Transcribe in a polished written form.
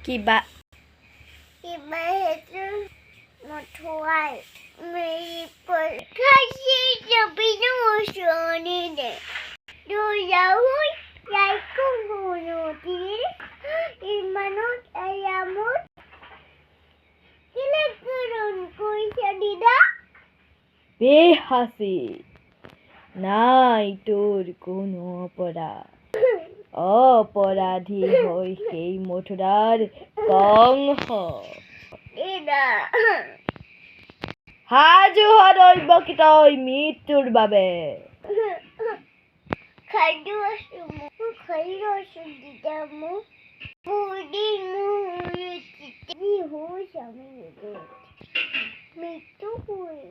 Kiba. Kiba itu motuai. Meliput. Kasih tapi musuh ni deh. Dulu saya kumpul di manut ayamut. Kila kurun kuisa dida. বেহাসি নাই তোর কোনো অপরাধ অপরাধী হই সেই মথুরার কংস Dida. সাজু হদৈব কি তই মৃত্যুৰ বাবে Kadu asumu. Kadu asumu didamu. Budi mulut. Di husam itu. Mitu hui.